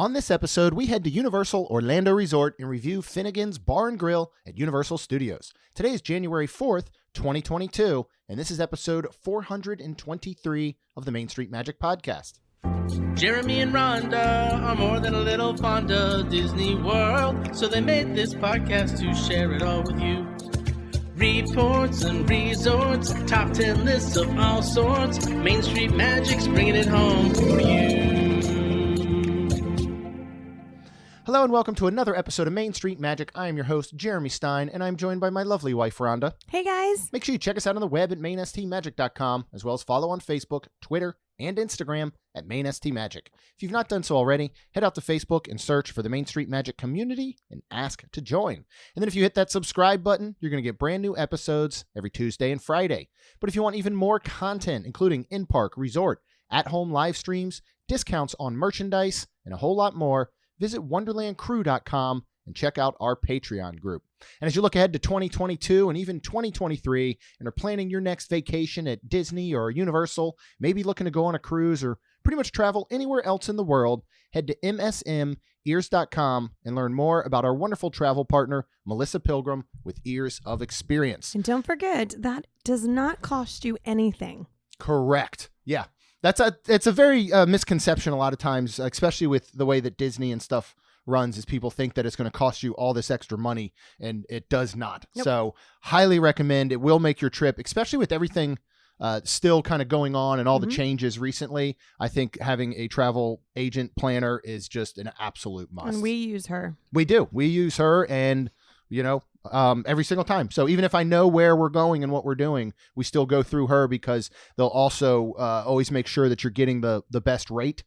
On this episode, we head to Universal Orlando Resort and review Finnegan's Bar and Grill at Universal Studios. Today is January 4th, 2022, and this is episode 423 of the Main Street Magic Podcast. Jeremy and Rhonda are more than a little fond of Disney World, so they made this podcast to share it all with you. Reports and resorts, top 10 lists of all sorts. Main Street Magic's bringing it home for you. Hello and welcome to another episode of Main Street Magic. I am your host, Jeremy Stein, and I'm joined by my lovely wife, Rhonda. Hey, guys. Make sure you check us out on the web at mainstmagic.com, as well as follow on Facebook, Twitter, and Instagram at mainstmagic. If you've not done so already, head out to Facebook and search for the Main Street Magic community and ask to join. And then if you hit that subscribe button, you're going to get brand new episodes every Tuesday and Friday. But if you want even more content, including in-park, resort, at-home live streams, discounts on merchandise, and a whole lot more, visit wonderlandcrew.com and check out our Patreon group. And as you look ahead to 2022 and even 2023 and are planning your next vacation at Disney or Universal, maybe looking to go on a cruise or pretty much travel anywhere else in the world, head to msmears.com and learn more about our wonderful travel partner, Melissa Pilgrim, with Ears of Experience. And don't forget, that does not cost you anything. Correct. Yeah. It's a very misconception a lot of times, especially with the way that Disney and stuff runs, is people think that it's going to cost you all this extra money, and it does not. Nope. So highly recommend. It will make your trip, especially with everything still kind of going on and all the changes recently. I think having a travel agent planner is just an absolute must. And we use her. We do. We use her, and every single time. So even if I know where we're going and what we're doing, we still go through her because they'll also always make sure that you're getting the best rate,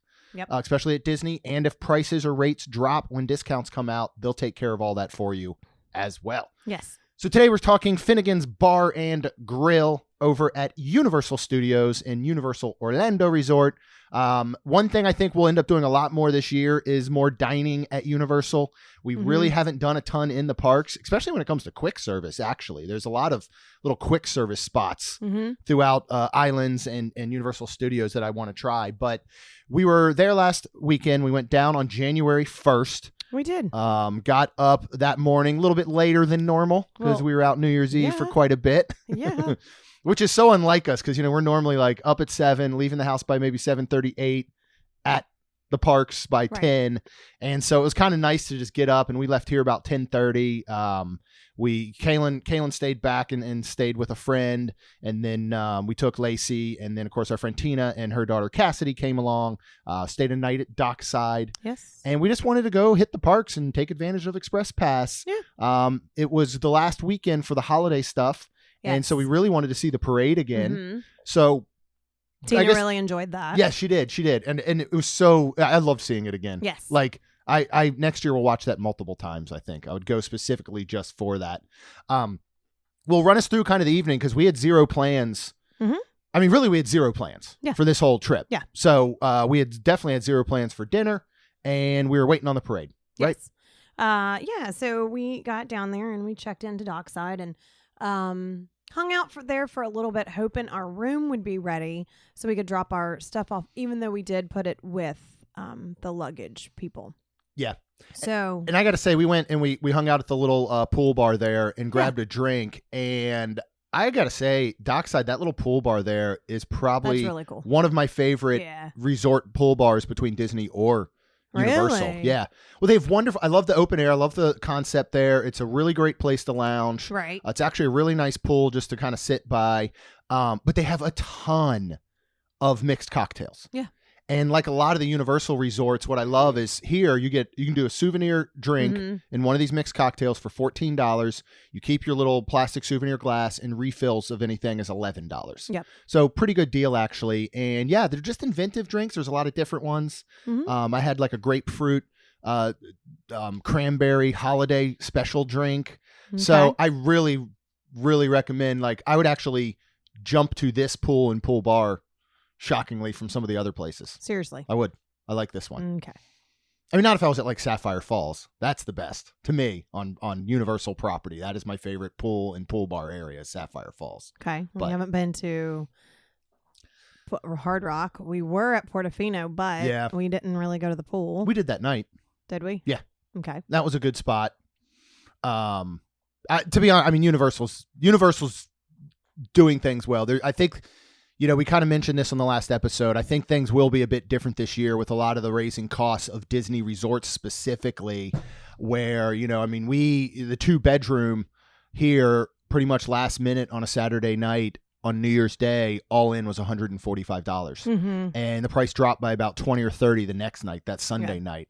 especially at Disney. And if prices or rates drop when discounts come out, they'll take care of all that for you as well. Yes. So today we're talking Finnegan's Bar and Grill over at Universal Studios and Universal Orlando Resort. One thing I think we'll end up doing a lot more this year is more dining at Universal. We really haven't done a ton in the parks, especially when it comes to quick service, actually. There's a lot of little quick service spots throughout islands and Universal Studios that I want to try. But we were there last weekend. We went down on January 1st. We did. Got up that morning a little bit later than normal because we were out New Year's Eve for quite a bit. Yeah. Which is so unlike us because, we're normally like up at 7, leaving the house by maybe 7:38, at the parks by 10. And so it was kind of nice to just get up, and we left here about 10:30. Kaylin stayed back and stayed with a friend. And then we took Lacey, and then of course our friend Tina and her daughter Cassidy came along, stayed a night at Dockside. Yes. And we just wanted to go hit the parks and take advantage of Express Pass. Yeah. It was the last weekend for the holiday stuff. Yes. And so we really wanted to see the parade again. So Tina really enjoyed that. Yeah, she did. And it was so, I loved seeing it again. Yes. Like I next year will watch that multiple times. I think I would go specifically just for that. We'll run us through kind of the evening because we had zero plans. I mean, really we had zero plans for this whole trip. Yeah. So we had definitely had zero plans for dinner, and we were waiting on the parade. Right. Yes. So we got down there and we checked into Dockside and, hung out there for a little bit, hoping our room would be ready so we could drop our stuff off, even though we did put it with the luggage people. Yeah. So, and I got to say, we went and we hung out at the little pool bar there and grabbed a drink. And I got to say, Dockside, that little pool bar there is probably really cool. One of my favorite resort pool bars between Disney or Universal. Really? Yeah. Well, they have wonderful. I love the open air. I love the concept there. It's a really great place to lounge. Right. It's actually a really nice pool just to kind of sit by. But they have a ton of mixed cocktails. Yeah. And like a lot of the Universal resorts, what I love is here you can do a souvenir drink in one of these mixed cocktails for $14. You keep your little plastic souvenir glass, and refills of anything is $11. Yep. So pretty good deal actually. And yeah, they're just inventive drinks. There's a lot of different ones. I had like a grapefruit, cranberry holiday special drink. Okay. So I really, really recommend. Like I would actually jump to this pool and pool bar. Shockingly, from some of the other places. Seriously. I would. I like this one. Okay. I mean, not if I was at like Sapphire Falls. That's the best to me on Universal property. That is my favorite pool and pool bar area, Sapphire Falls. Okay. But we haven't been to Hard Rock. We were at Portofino, but Yeah. we didn't really go to the pool. We did that night. Did we? Yeah. Okay. That was a good spot. To be honest, I mean, Universal's doing things well. I think, we kind of mentioned this on the last episode. I think things will be a bit different this year with a lot of the raising costs of Disney resorts specifically, where, the 2-bedroom here pretty much last minute on a Saturday night on New Year's Day, all in was $145. Mm-hmm. And the price dropped by about 20 or 30 the next night, that Sunday night.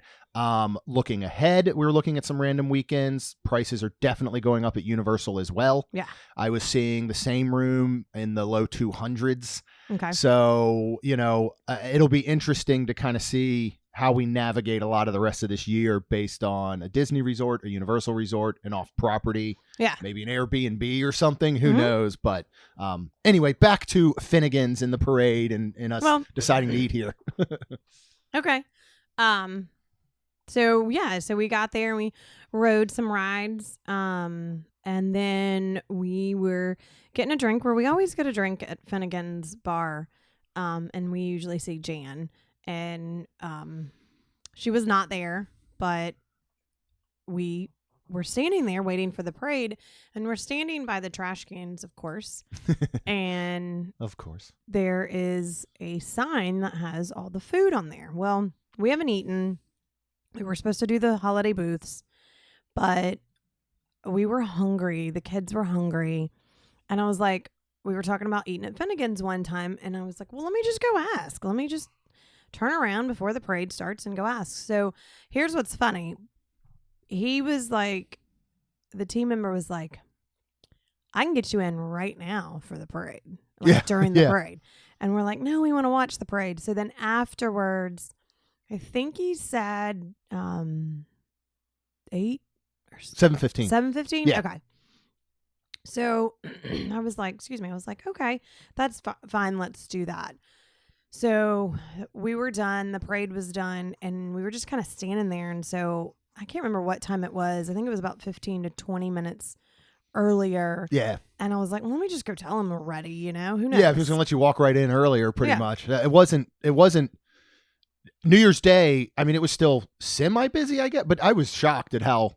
Looking ahead, we were looking at some random weekends. Prices are definitely going up at Universal as well. Yeah. I was seeing the same room in the low 200s. Okay. So, it'll be interesting to kind of see how we navigate a lot of the rest of this year based on a Disney resort, a Universal resort, an off property, maybe an Airbnb or something. Who knows? But anyway, back to Finnegan's in the parade and us deciding to eat here. Okay. So we got there and we rode some rides. And then we were getting a drink where we always get a drink at Finnegan's bar. And we usually see Jan. And she was not there, but we were standing there waiting for the parade, and we're standing by the trash cans, of course. And of course, there is a sign that has all the food on there. Well, we haven't eaten. We were supposed to do the holiday booths, but we were hungry. The kids were hungry. And I was like, we were talking about eating at Finnegan's one time, and I was like, well, let me just go ask. Let me just turn around before the parade starts and go ask. So here's what's funny. He was like, the team member was like, I can get you in right now for the parade, during the parade. And we're like, no, we want to watch the parade. So then afterwards, I think he said 8 or 7:15. 7:15? Yeah. Okay. So I was like, okay, that's fine. Let's do that. So we were done. The parade was done, and we were just kind of standing there. And so I can't remember what time it was. I think it was about 15 to 20 minutes earlier. Yeah. And I was like, well, let me just go tell him we're ready. Who knows? Yeah, he was going to let you walk right in earlier, pretty much. It wasn't New Year's Day. I mean, it was still semi-busy, I guess, but I was shocked at how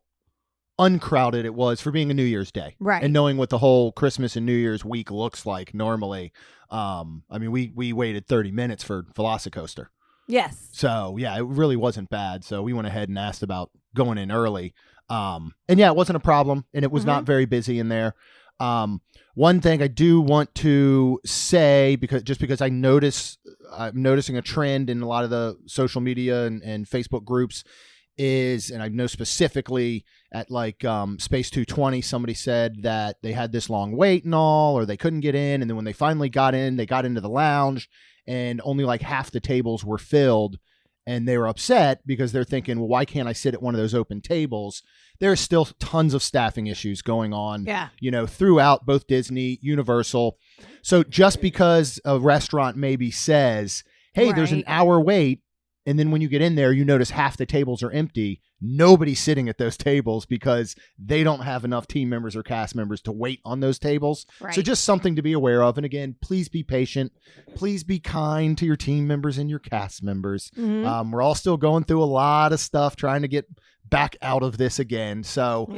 uncrowded it was for being a New Year's Day. Right. And knowing what the whole Christmas and New Year's week looks like normally. I mean, we waited 30 minutes for Velocicoaster. Yes. So, yeah, it really wasn't bad. So we went ahead and asked about going in early. And yeah, it wasn't a problem, and it was not very busy in there. One thing I do want to say, because I'm noticing a trend in a lot of the social media and Facebook groups is, and I know specifically at like Space 220, somebody said that they had this long wait and all, or they couldn't get in. And then when they finally got in, they got into the lounge and only like half the tables were filled. And they were upset because they're thinking, well, why can't I sit at one of those open tables? There's still tons of staffing issues going on, throughout both Disney, Universal. So just because a restaurant maybe says, hey, there's an hour wait, and then when you get in there, you notice half the tables are empty, nobody's sitting at those tables because they don't have enough team members or cast members to wait on those tables. Right. So just something to be aware of. And again, please be patient. Please be kind to your team members and your cast members. Mm-hmm. We're all still going through a lot of stuff trying to get back out of this again. So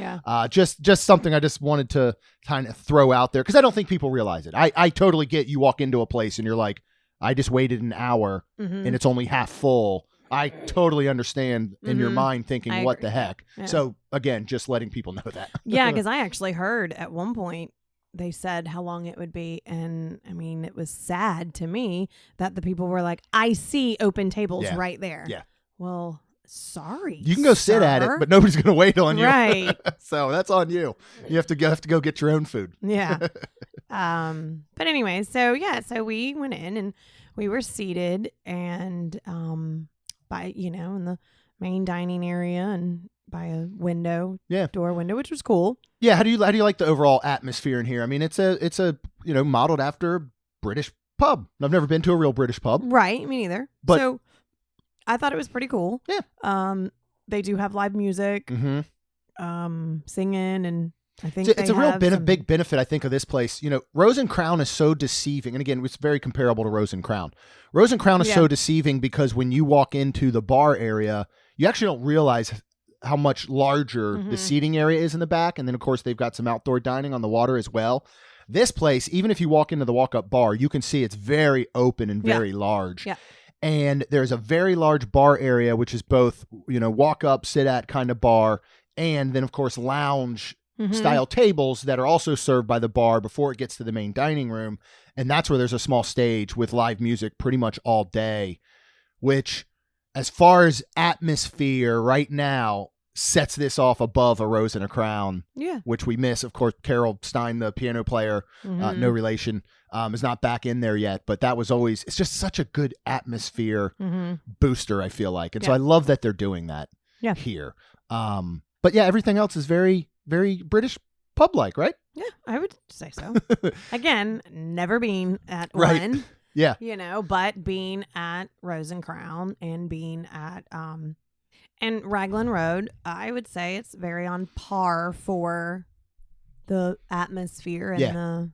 just something I just wanted to kind of throw out there because I don't think people realize it. I totally get you walk into a place and you're like, I just waited an hour and it's only half full. I totally understand in your mind thinking, what the heck? Yeah. So again, just letting people know that. Yeah, because I actually heard at one point they said how long it would be. And I mean, it was sad to me that the people were like, I see open tables right there. Yeah. Well, sorry. You can go sit at it, but nobody's going to wait on you. Right. So that's on you. You have to go get your own food. Yeah. But anyway, so we went in and we were seated and by in the main dining area and by a door window, which was cool. Yeah. How do you like the overall atmosphere in here? I mean, it's a modeled after a British pub. I've never been to a real British pub. Right. Me neither. But so I thought it was pretty cool. Yeah. They do have live music, singing and I think It's a real some... big benefit, I think, of this place. Rose and Crown is so deceiving. And again, it's very comparable to Rose and Crown. Rose and Crown is so deceiving because when you walk into the bar area, you actually don't realize how much larger the seating area is in the back. And then, of course, they've got some outdoor dining on the water as well. This place, even if you walk into the walk-up bar, you can see it's very open and very large. Yeah. And there's a very large bar area, which is both, walk up, sit at kind of bar, and then, of course, lounge style tables that are also served by the bar before it gets to the main dining room. And that's where there's a small stage with live music pretty much all day, which, as far as atmosphere right now, sets this off above a Rose and a Crown, which we miss. Of course, Carol Stein, the piano player, no relation, is not back in there yet, but that was always, it's just such a good atmosphere booster, I feel like. And so I love that they're doing that here. But yeah, everything else is very, very British pub-like, right? Yeah, I would say so. Again, never been at right. one. Yeah. But being at Rose and Crown and being at and Raglan Road, I would say it's very on par for the atmosphere and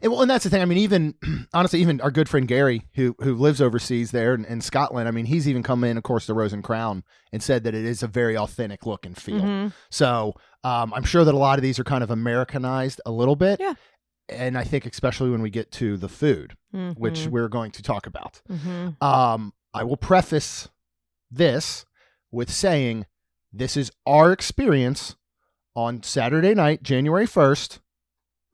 And that's the thing. I mean, even honestly, even our good friend Gary, who lives overseas there in Scotland, I mean, he's even come in, of course, to Rose and Crown and said that it is a very authentic look and feel. So I'm sure that a lot of these are kind of Americanized a little bit. Yeah. And I think especially when we get to the food, which we're going to talk about. I will preface this with saying this is our experience on Saturday night, January 1st,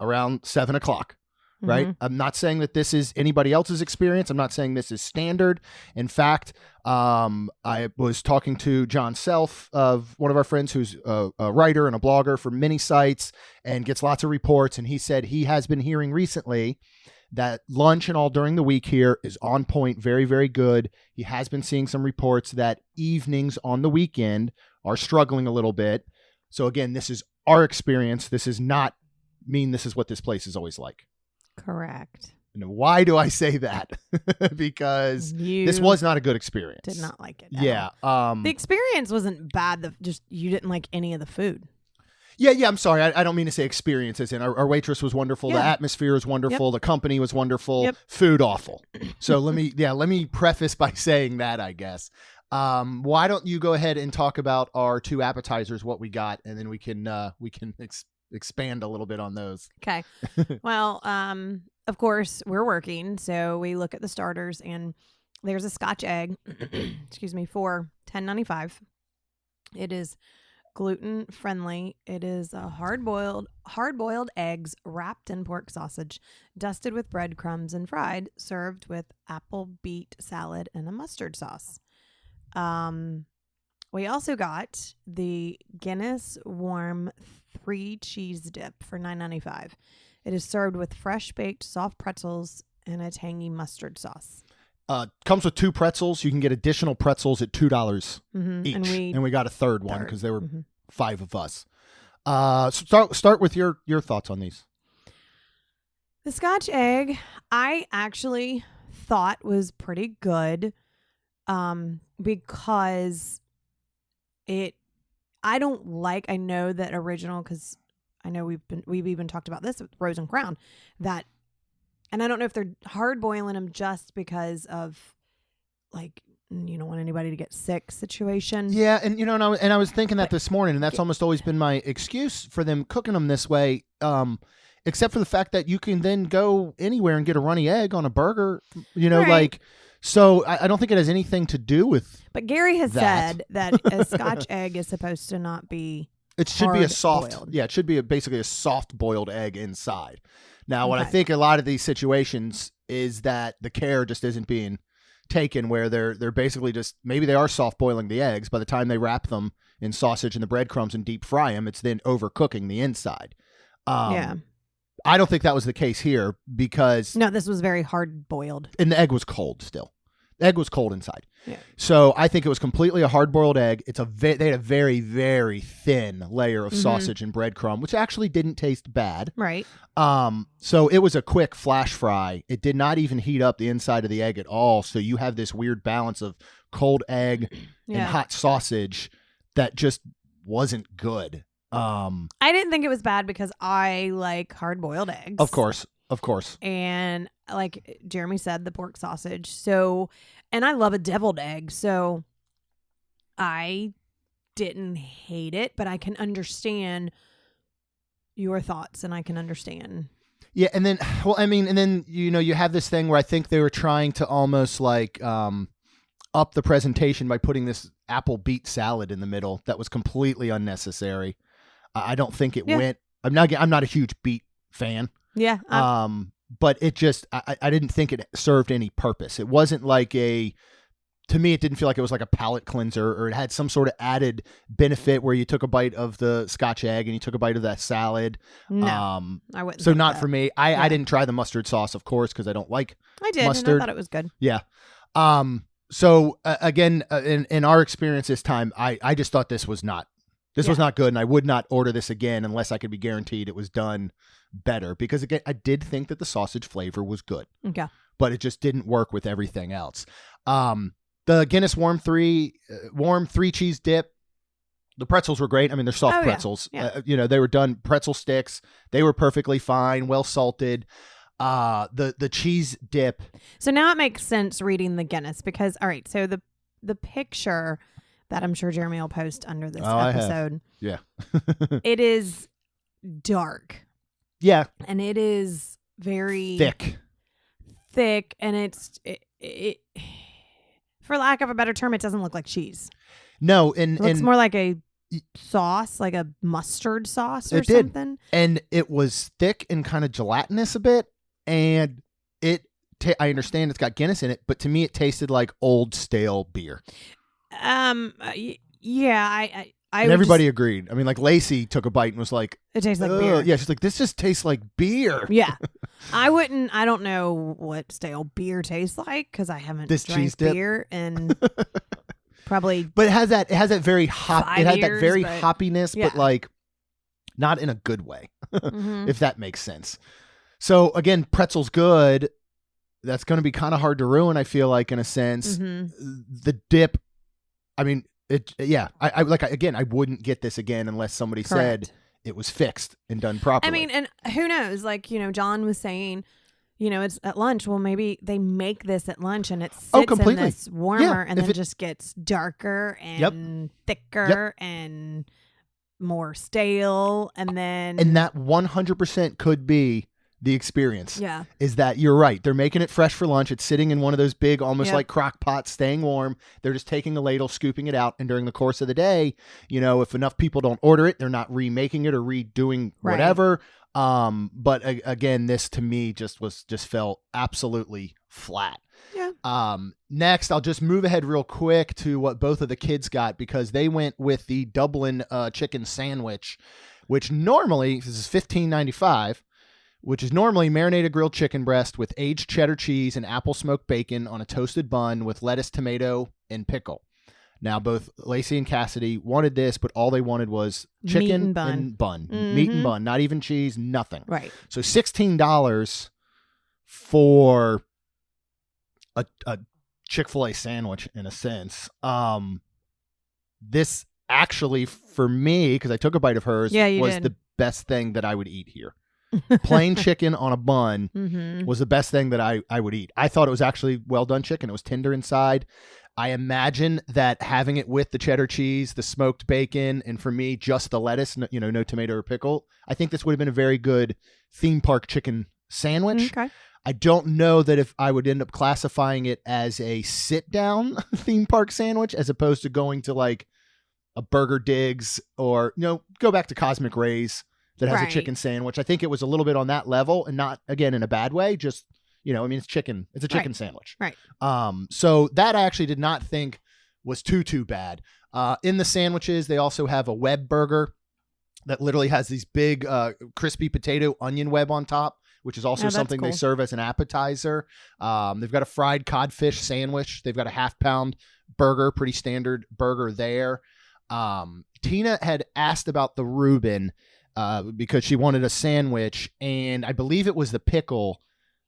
around 7 o'clock, right? I'm not saying that this is anybody else's experience. I'm not saying this is standard. In fact, I was talking to John Self, of one of our friends who's a writer and a blogger for many sites and gets lots of reports. And he said he has been hearing recently that lunch and all during the week here is on point, very, very good. He has been seeing some reports that evenings on the weekend are struggling a little bit. So again, this is our experience. This is not mean this is what this place is always like. Correct. And why do I say that? Because this was not a good experience. Did not like it. Yeah. The experience wasn't bad. Just you didn't like any of the food. Yeah. I'm sorry. I don't mean to say experiences. And our waitress was wonderful. The atmosphere was wonderful. The company was wonderful. Food awful. So let me preface by saying that, I guess. Why don't you go ahead and talk about our two appetizers, what we got, and then we can expand a little bit on those. Okay. Well, of course, we're working, so we look at the starters, and there's a Scotch egg, excuse me, for $10.95. It is gluten friendly. It is a hard boiled eggs wrapped in pork sausage, dusted with breadcrumbs and fried, served with apple beet salad and a mustard sauce. We also got the Guinness Warm 3 cheese dip for $9.95. It is served with fresh baked soft pretzels and a tangy mustard sauce. Comes with 2 pretzels. You can get additional pretzels at $2 each, and we got a third one because there were 5 of us. Start with your thoughts on these. The Scotch egg, I actually thought was pretty good, because I know that original, because I know we've even talked about this with Rose and Crown, that, and I don't know if they're hard boiling them just because of, like, you don't want anybody to get sick situation. Yeah, and I was thinking that this morning, and that's almost always been my excuse for them cooking them this way, except for the fact that you can then go anywhere and get a runny egg on a burger, right. So I don't think it has anything to do with. But Gary has said that a Scotch egg is supposed to not be. It should be a soft. Boiled. Yeah, it should be basically a soft boiled egg inside. Now, what I think a lot of these situations is that the care just isn't being taken, where they're basically just, maybe they are soft boiling the eggs. By the time they wrap them in sausage and the breadcrumbs and deep fry them, it's then overcooking the inside. Yeah. I don't think that was the case here, because no, this was very hard boiled, and the egg was cold still. The egg was cold inside. Yeah. So I think it was completely a hard boiled egg. They had a very, very thin layer of sausage and breadcrumb, which actually didn't taste bad. Right. So it was a quick flash fry. It did not even heat up the inside of the egg at all. So you have this weird balance of cold egg and hot sausage that just wasn't good. I didn't think it was bad because I like hard-boiled eggs. Of course. And like Jeremy said, the pork sausage. So, and I love a deviled egg. So I didn't hate it, but I can understand your thoughts and I can understand. Yeah. And then, you have this thing where I think they were trying to almost like up the presentation by putting this apple beet salad in the middle that was completely unnecessary. I don't think it went. I'm not a huge beet fan. Yeah. But it just, I didn't think it served any purpose. It wasn't like to me, it didn't feel like it was like a palate cleanser or it had some sort of added benefit where you took a bite of the Scotch egg and you took a bite of that salad. No, I wouldn't. So not for me. I didn't try the mustard sauce, of course, because I don't like mustard. And I thought it was good. Yeah. So again, in our experience this time, I just thought this was not good, and I would not order this again unless I could be guaranteed it was done better. Because again, I did think that the sausage flavor was good, but it just didn't work with everything else. The Guinness warm three cheese dip, the pretzels were great. I mean, they're soft pretzels. Yeah. They were done pretzel sticks. They were perfectly fine, well salted. The cheese dip. So now it makes sense reading the Guinness because, all right, so the picture that I'm sure Jeremy will post under this episode. Yeah. It is dark. Yeah. And it is very thick and it for lack of a better term, it doesn't look like cheese. No, it looks more like a sauce, like a mustard sauce or something. And it was thick and kind of gelatinous a bit. And I understand it's got Guinness in it, but to me it tasted like old stale beer. Yeah, and everybody agreed. I mean, like Lacey took a bite and was like, "It tastes like beer." Yeah, she's like, "This just tastes like beer." Yeah, I don't know what stale beer tastes like because I haven't drank beer and probably. But it has that very hop. It had that very hoppiness, but like not in a good way, if that makes sense. So again, pretzel's good. That's going to be kind of hard to ruin, I feel like, in a sense. The dip, I mean, I wouldn't get this again unless somebody said it was fixed and done properly. I mean, and who knows? Like, John was saying, it's at lunch. Well, maybe they make this at lunch and it sits in this warmer and then just gets darker and thicker and more stale. And that 100% could be the experience. Yeah. Is that you're right. They're making it fresh for lunch. It's sitting in one of those big, almost like crock pots, staying warm. They're just taking a ladle, scooping it out. And during the course of the day, if enough people don't order it, they're not remaking it or redoing whatever. But again, this to me just felt absolutely flat. Yeah. Next, I'll just move ahead real quick to what both of the kids got because they went with the Dublin chicken sandwich, which normally, this is $15.95. Which is normally marinated grilled chicken breast with aged cheddar cheese and apple smoked bacon on a toasted bun with lettuce, tomato, and pickle. Now, both Lacey and Cassidy wanted this, but all they wanted was chicken and bun. Meat and bun, not even cheese, nothing. Right. So $16 for a Chick-fil-A sandwich, in a sense. This actually, for me, because I took a bite of hers, was the best thing that I would eat here. Plain chicken on a bun was the best thing that I would eat. I thought it was actually well done chicken. It was tender inside. I imagine that having it with the cheddar cheese, the smoked bacon, and for me, just the lettuce, no tomato or pickle, I think this would have been a very good theme park chicken sandwich. Okay. I don't know that if I would end up classifying it as a sit-down theme park sandwich as opposed to going to like a Burger Digs or, go back to Cosmic Ray's that has a chicken sandwich. I think it was a little bit on that level and not, again, in a bad way. Just, it's chicken. It's a chicken sandwich. Right. So that I actually did not think was too bad. In the sandwiches, they also have a web burger that literally has these big crispy potato onion web on top, which is also something they serve as an appetizer. They've got a fried codfish sandwich. They've got a half-pound burger, pretty standard burger there. Tina had asked about the Reuben because she wanted a sandwich, and I believe it was the pickle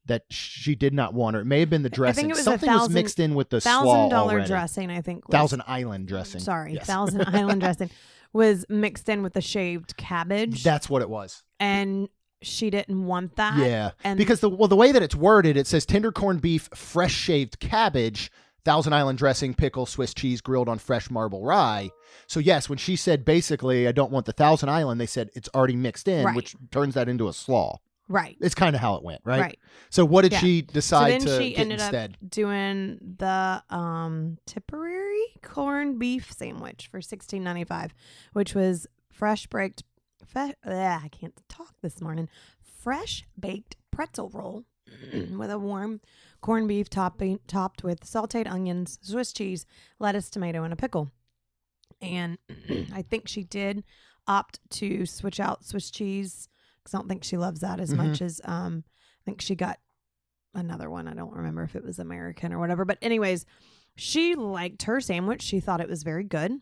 that she did not want, or it may have been the dressing. I think it was something was mixed in with the slaw $1,000 already. dressing, I think. Thousand Island dressing. Sorry, yes. Thousand Island dressing was mixed in with the shaved cabbage. That's what it was. And she didn't want that. Yeah, And because the way that it's worded, it says tender corned beef, fresh shaved cabbage, Thousand Island dressing, pickle, Swiss cheese grilled on fresh marble rye. So yes, when she said basically I don't want the Thousand Island, they said it's already mixed in, Right. which turns that into a slaw. right. It's kind of how it went, right? Right. So what did Yeah. she decide so then to she get ended instead? up doing the Tipperary corned beef sandwich for $16.95, which was fresh baked. I can't talk this morning. Fresh baked pretzel roll with a warm corned beef topped with sautéed onions, Swiss cheese, lettuce, tomato, and a pickle. And I think she did opt to switch out Swiss cheese because I don't think she loves that as much as I think she got another one. I don't remember if it was American or whatever. But anyways, she liked her sandwich. She thought it was very good.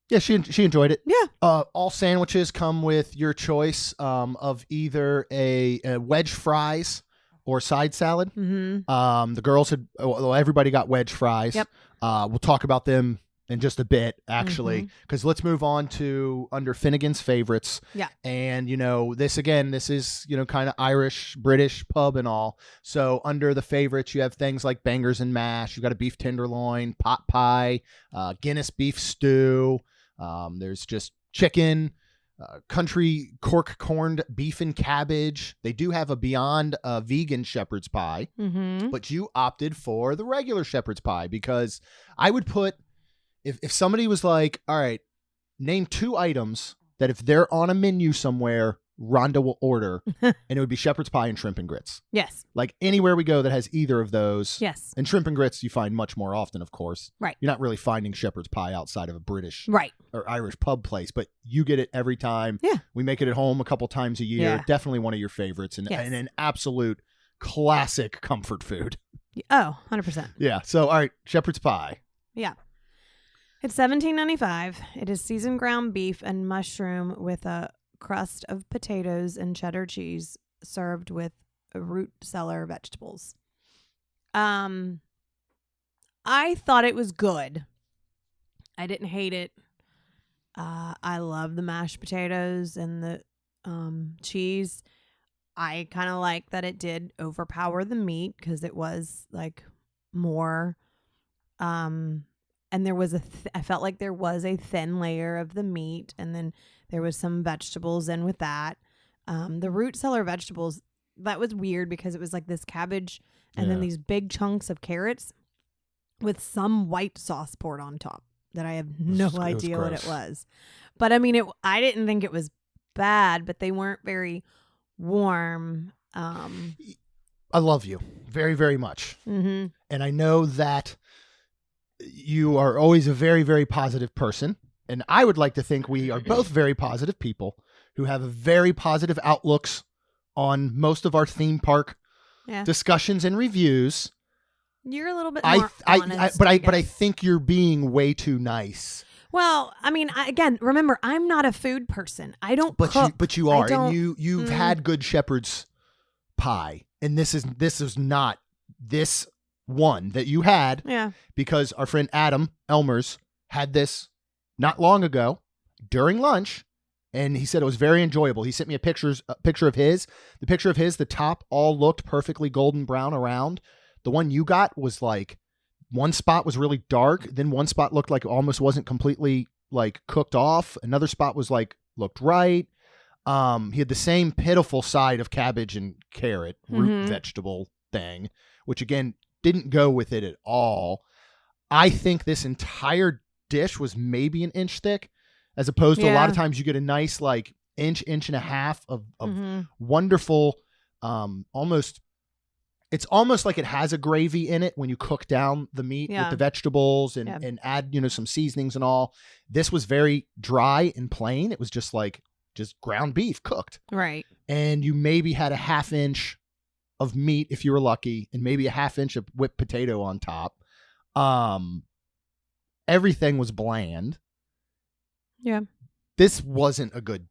Yeah, she enjoyed it. Yeah. All sandwiches come with your choice of either a wedge fries or side salad. Mm-hmm. The girls everybody got wedge fries. Yep. We'll talk about them in just a bit, actually, because let's move on to under Finnegan's favorites. Yeah. And, this is, kind of Irish, British pub and all. So under the favorites, you have things like bangers and mash. You got a beef tenderloin, pot pie, Guinness beef stew. There's just chicken, country cork corned beef and cabbage. They do have a beyond vegan shepherd's pie, Mm-hmm. but you opted for the regular shepherd's pie because I would put, if somebody was like, all right, name 2 items that if they're on a menu somewhere, Rhonda will order, and it would be shepherd's pie and shrimp and grits. Yes. Like anywhere we go that has either of those. Yes. And shrimp and grits you find much more often, of course. Right. You're not really finding shepherd's pie outside of a British Right. or Irish pub place, but you get it every time. Yeah. We make it at home a couple times a year. Yeah. Definitely one of your favorites and, Yes. and an absolute classic comfort food. Oh, 100%. Yeah. So, all right, shepherd's pie. Yeah. It's $17.95. It is seasoned ground beef and mushroom with a crust of potatoes and cheddar cheese served with root cellar vegetables. I thought it was good. I didn't hate it. I love the mashed potatoes and the cheese. I kind of like that it did overpower the meat because it was like more and there was I felt like there was a thin layer of the meat, and then there was some vegetables in with that. The root cellar vegetables, that was weird because it was like this cabbage and then Yeah. these big chunks of carrots with some white sauce poured on top that I have no was idea what it gross. was. But I mean, I didn't think it was bad, but they weren't very warm. I love you very, very much. Mm-hmm. And I know that you are always a very, very positive person. And I would like to think we are both very positive people who have very positive outlooks on most of our theme park Yeah. discussions and reviews. You're a little bit more honest, But I guess. think you're being way too nice. Well, I mean, again, remember, I'm not a food person. I don't cook. But you I are, don't- and you've had good shepherd's pie, and this is not this one that you had Yeah. because our friend Adam Elmers had this not long ago during lunch, and he said it was very enjoyable. He sent me a picture of his. The picture of his, the top all looked perfectly golden brown around. The one you got was like one spot was really dark, then one spot looked like it almost wasn't completely like cooked off. Another spot was like looked right. He had the same pitiful side of cabbage and carrot root vegetable thing, which again didn't go with it at all. I think this entire dish was maybe an inch thick, as opposed to a lot of times you get a nice like inch and a half of wonderful, it's almost like it has a gravy in it when you cook down the meat with the vegetables and add, some seasonings and all. This was very dry and plain. It was just ground beef cooked. Right. And you maybe had a half inch of meat if you were lucky, and maybe a half inch of whipped potato on top. Everything was bland. Yeah. This wasn't a good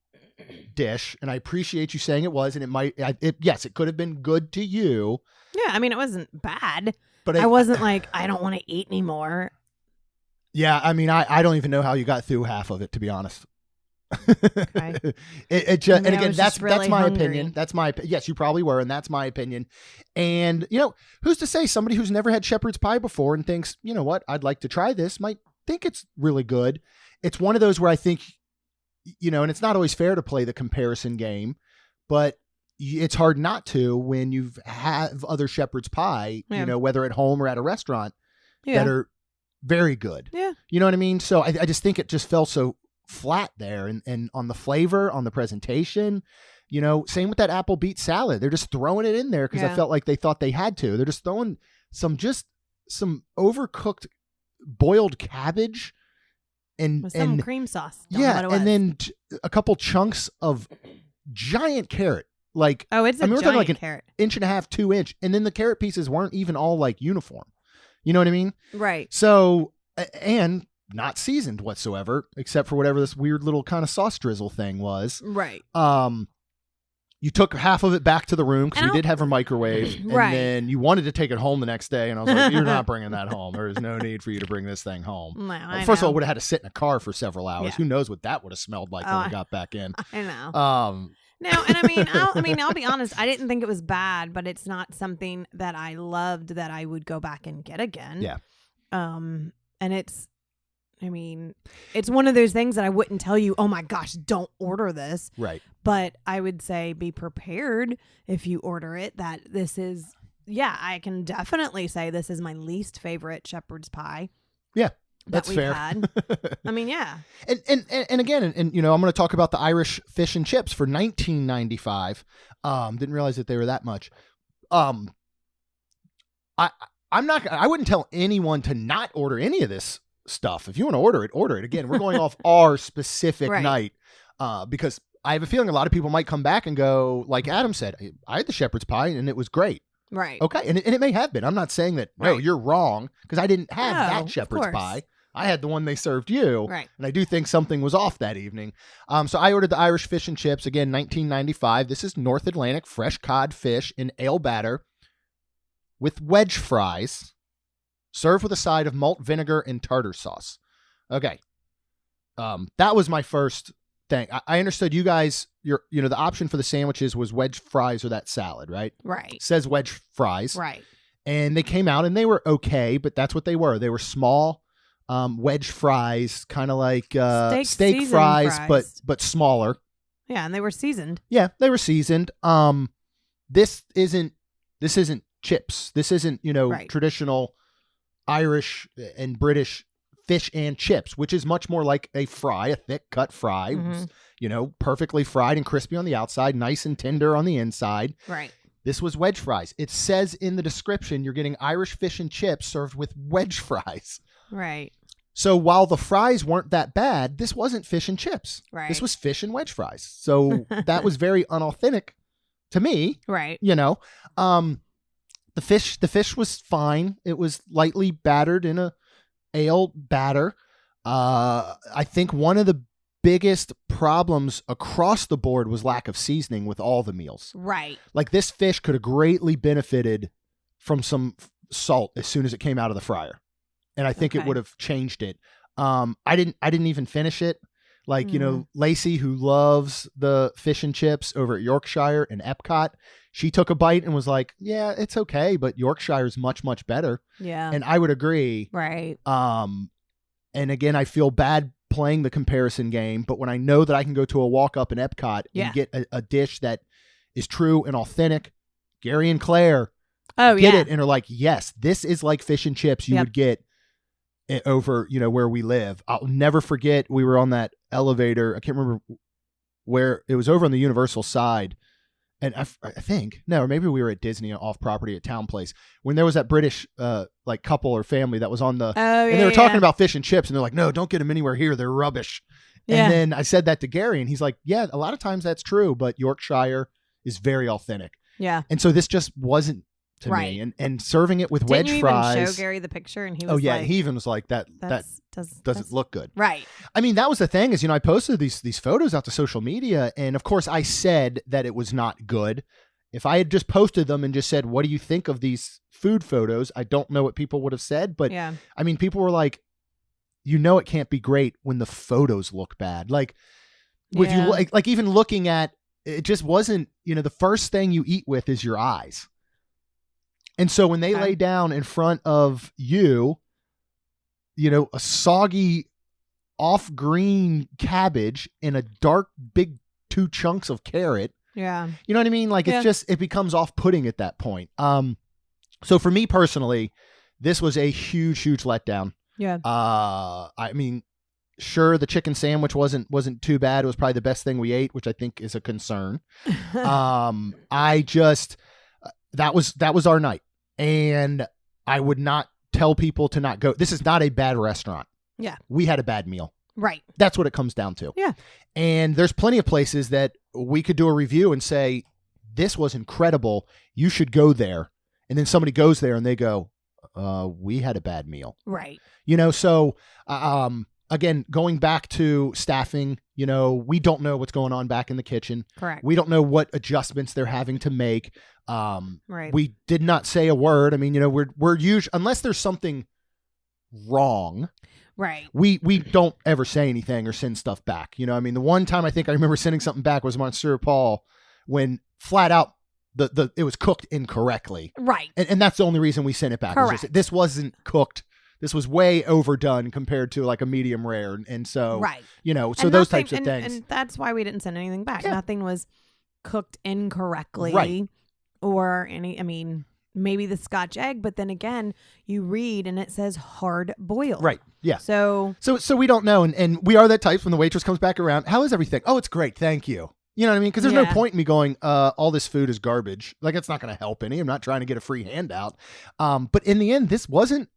dish, and I appreciate you saying it was, and it could have been good to you. Yeah. I mean, it wasn't bad. But I wasn't like, I don't want to eat anymore. Yeah, I mean, I don't even know how you got through half of it, to be honest. Okay. It just, and Maybe I again, was that's just really my hungry. opinion. That's my yes, you probably were, and that's my opinion. And who's to say somebody who's never had shepherd's pie before and thinks, you know what, I'd like to try this, might think it's really good. It's one of those where I think, and it's not always fair to play the comparison game, but it's hard not to when you have other shepherd's pie, whether at home or at a restaurant that are very good. Yeah. You know what I mean? So I just think it just fell so flat there, and on the flavor, on the presentation, same with that apple beet salad. They're just throwing it in there because I felt like they thought they had to. They're just throwing some overcooked boiled cabbage and With some cream sauce. Don't know what it was. and then a couple chunks of giant carrot. Like, oh, it's a we're giant talking like an carrot. 1.5, 2 inch, and then the carrot pieces weren't even all like uniform. You know what I mean? Right. So, and not seasoned whatsoever, except for whatever this weird little kind of sauce drizzle thing was. Right. You took half of it back to the room because we did have a microwave, and Right. then you wanted to take it home the next day, and I was like, "You're not bringing that home. There is no need for you to bring this thing home." No, I First of all, know. it would have had to sit in a car for several hours. Yeah. Who knows what that would have smelled like when we got back in? I know. No, No, and I'll be honest. I didn't think it was bad, but it's not something that I loved that I would go back and get again. Yeah. And it's one of those things that I wouldn't tell you, oh my gosh, don't order this. right. But I would say be prepared if you order it that this is, I can definitely say this is my least favorite shepherd's pie. Yeah, that that's we've fair. had. I mean, yeah. And again, I'm going to talk about the Irish fish and chips for $19.95. Didn't realize that they were that much. I wouldn't tell anyone to not order any of this stuff. If you want to order it. Again, we're going off our specific Right. night, because I have a feeling a lot of people might come back and go, like Adam said, I had the shepherd's pie and it was great. Right. Okay. And it may have been. I'm not saying that, no, Right. you're wrong, because I didn't have No, that of shepherd's course. pie. I had the one they served you. Right. And I do think something was off that evening. So I ordered the Irish fish and chips, again, $19.95. This is North Atlantic fresh cod fish in ale batter with wedge fries, served with a side of malt vinegar and tartar sauce. Okay. That was my first thing. I understood you guys, the option for the sandwiches was wedge fries or that salad, right? Right. It says wedge fries. Right. And they came out and they were okay, but that's what they were. They were small wedge fries, kind of like steak seasoned fries, fries. but smaller. Yeah, and they were seasoned. Yeah, they were seasoned. This isn't chips. This isn't, Right. traditional Irish and British fish and chips, which is much more like a fry, a thick cut fry, Mhm. perfectly fried and crispy on the outside, nice and tender on the inside. Right. This was wedge fries. It says in the description you're getting Irish fish and chips served with wedge fries. Right. So while the fries weren't that bad, this wasn't fish and chips. Right. This was fish and wedge fries. So that was very unauthentic to me. Right. The fish was fine. It was lightly battered in a ale batter. I think one of the biggest problems across the board was lack of seasoning with all the meals. Right. Like, this fish could have greatly benefited from some salt as soon as it came out of the fryer. And I think it Okay. would have changed it. I didn't even finish it. Like, Lacey, who loves the fish and chips over at Yorkshire and Epcot, she took a bite and was like, yeah, it's okay, but Yorkshire is much, much better. Yeah. And I would agree. Right. And again, I feel bad playing the comparison game, but when I know that I can go to a walk up in Epcot Yeah. and get a dish that is true and authentic, Gary and Claire Oh, get yeah. it and are like, yes, this is like fish and chips you Yep. would get over, where we live. I'll never forget, we were on that elevator. I can't remember where it was, over on the Universal side. And I think, no, or maybe we were at Disney off property at Town Place, when there was that British like couple or family that was on the, Oh, yeah. and they were talking yeah. about fish and chips, and they're like, no, don't get them anywhere here. They're rubbish. Yeah. And then I said that to Gary, and he's like, yeah, a lot of times that's true, but Yorkshire is very authentic. Yeah. And so this just wasn't to Right. me. And serving it with Didn't wedge you fries. even show Gary the picture and he was Oh yeah, like, he even was like that doesn't that's look good. right. I mean, that was the thing, is, I posted these photos out to social media, and of course I said that it was not good. If I had just posted them and just said, what do you think of these food photos? I don't know what people would have said, but Yeah. I mean, people were like, you know it can't be great when the photos look bad. Like if you Yeah. like even looking at it, just wasn't, the first thing you eat with is your eyes. And so when they Okay. lay down in front of you, a soggy off green cabbage and a dark big 2 chunks of carrot, Yeah. you know what I mean? Like Yeah. it becomes off putting at that point. So for me personally, this was a huge, huge letdown. Yeah. I mean, sure, the chicken sandwich wasn't too bad. It was probably the best thing we ate, which I think is a concern. I just that was our night, and I would not tell people to not go. This is not a bad restaurant. Yeah. We had a bad meal. Right. That's what it comes down to. Yeah. And there's plenty of places that we could do a review and say, this was incredible. You should go there. And then somebody goes there and they go, we had a bad meal. Right. So again, going back to staffing, we don't know what's going on back in the kitchen. Correct. We don't know what adjustments they're having to make. Right. We did not say a word. I mean, we're usually, unless there's something wrong, Right. we don't ever say anything or send stuff back. I mean, the one time I think I remember sending something back was Monsieur Paul, when flat out it was cooked incorrectly. Right. And that's the only reason we sent it back. It was Correct. just, this wasn't cooked. This was way overdone compared to like a medium rare. And so, Right. so And those nothing- types of and, things. And that's why we didn't send anything back. Yeah. Nothing was cooked incorrectly. Right. Or maybe the Scotch egg, but then again, you read and it says hard boiled. Right. Yeah. So So we don't know. And we are that types when the waitress comes back around. How is everything? Oh, it's great. Thank you. You know what I mean? Because there's no Yeah. point in me going, all this food is garbage. Like, it's not going to help any. I'm not trying to get a free handout. But in the end, this wasn't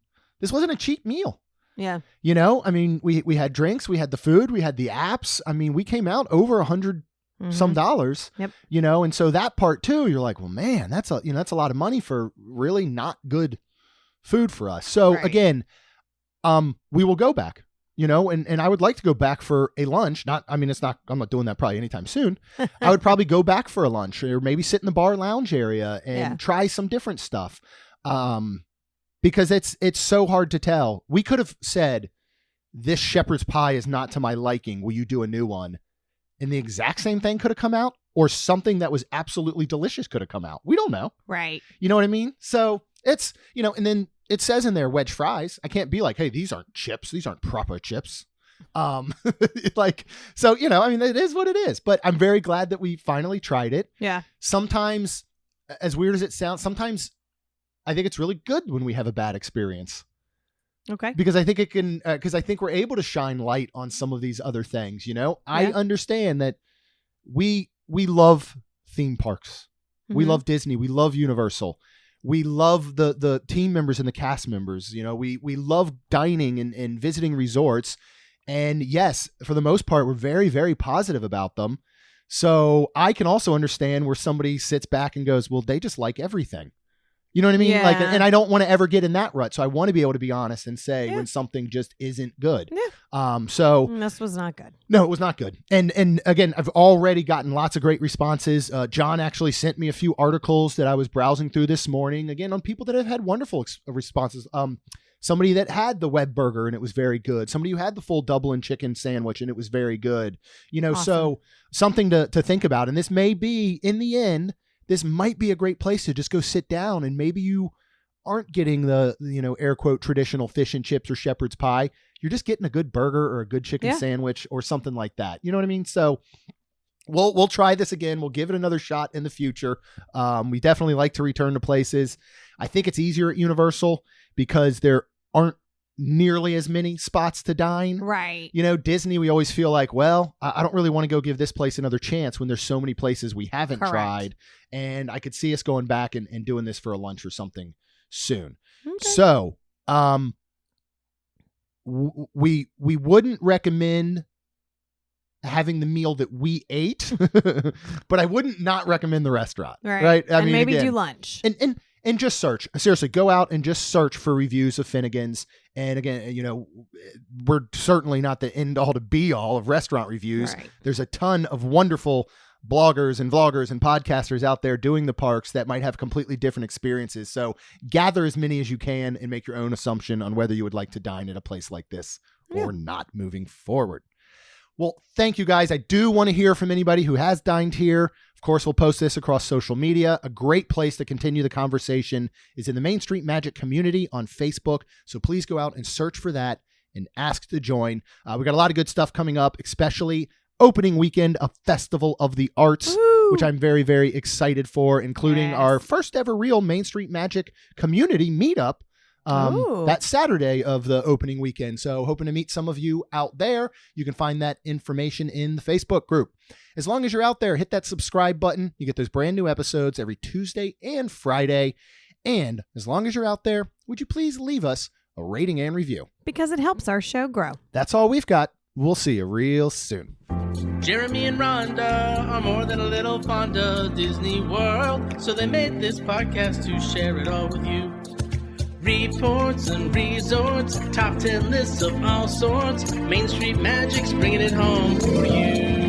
a cheap meal. yeah. I mean, we had drinks, we had the food, we had the apps. I mean, we came out over $100 some dollars. Yep. And so that part too, you're like, well, man, that's a lot of money for really not good food for us. So Right. again, we will go back. And I would like to go back for a lunch. I'm not doing that probably anytime soon. I would probably go back for a lunch, or maybe sit in the bar lounge area and Yeah. try some different stuff. Because it's so hard to tell. We could have said, this shepherd's pie is not to my liking. Will you do a new one? And the exact same thing could have come out, or something that was absolutely delicious could have come out. We don't know. Right. You know what I mean? So it's, and then it says in there wedge fries. I can't be like, hey, these aren't chips. These aren't proper chips. So, it is what it is, but I'm very glad that we finally tried it. Yeah. Sometimes, as weird as it sounds, sometimes I think it's really good when we have a bad experience, Okay. because I think it can, because I think we're able to shine light on some of these other things. I Yeah. understand that we love theme parks. We Mhm. love Disney. We love Universal. We love the team members and the cast members. We love dining and visiting resorts. And yes, for the most part, we're very, very positive about them. So I can also understand where somebody sits back and goes, well, they just like everything. You know what I mean? Like, Yeah. and I don't want to ever get in that rut. So I want to be able to be honest and say Yeah. when something just isn't good. Yeah. So This was not good. no, it was not good. And again, I've already gotten lots of great responses. John actually sent me a few articles that I was browsing through this morning, again, on people that have had wonderful responses. Somebody that had the web burger and it was very good. Somebody who had the full Dublin chicken sandwich and it was very good. Awesome. So something to think about. And this may be, in the end, this might be a great place to just go sit down, and maybe you aren't getting the, air quote, traditional fish and chips or shepherd's pie. You're just getting a good burger or a good chicken Yeah. sandwich or something like that. You know what I mean? So we'll try this again. We'll give it another shot in the future. We definitely like to return to places. I think it's easier at Universal because there aren't nearly as many spots to dine. Right. Disney, we always feel like, well, I don't really want to go give this place another chance when there's so many places we haven't Correct. tried. And I could see us going back and doing this for a lunch or something soon. Okay. So, we wouldn't recommend having the meal that we ate, but I wouldn't not recommend the restaurant. Right. I and mean, maybe again, do lunch. and just search. Seriously, go out and just search for reviews of Finnegan's. And again, we're certainly not the end all to be all of restaurant reviews. Right. There's a ton of wonderful bloggers and vloggers and podcasters out there doing the parks that might have completely different experiences. So gather as many as you can and make your own assumption on whether you would like to dine at a place like this or not moving forward. Well, thank you guys. I do want to hear from anybody who has dined here. Of course, we'll post this across social media. A great place to continue the conversation is in the Main Street Magic community on Facebook. So please go out and search for that and ask to join. We got a lot of good stuff coming up, especially opening weekend of Festival of the Arts, which I'm very, very excited for, including our first ever real Main Street Magic community meetup that Saturday of the opening weekend. So hoping to meet some of you out there. You can find that information in the Facebook group. As long as you're out there, hit that subscribe button. You get those brand new episodes every Tuesday and Friday. And as long as you're out there, would you please leave us a rating and review? Because it helps our show grow. That's all we've got. We'll see you real soon. Jeremy and Rhonda are more than a little fond of Disney World, so they made this podcast to share it all with you. Reports and resorts, top 10 lists of all sorts. Main Street Magic's bringing it home for you.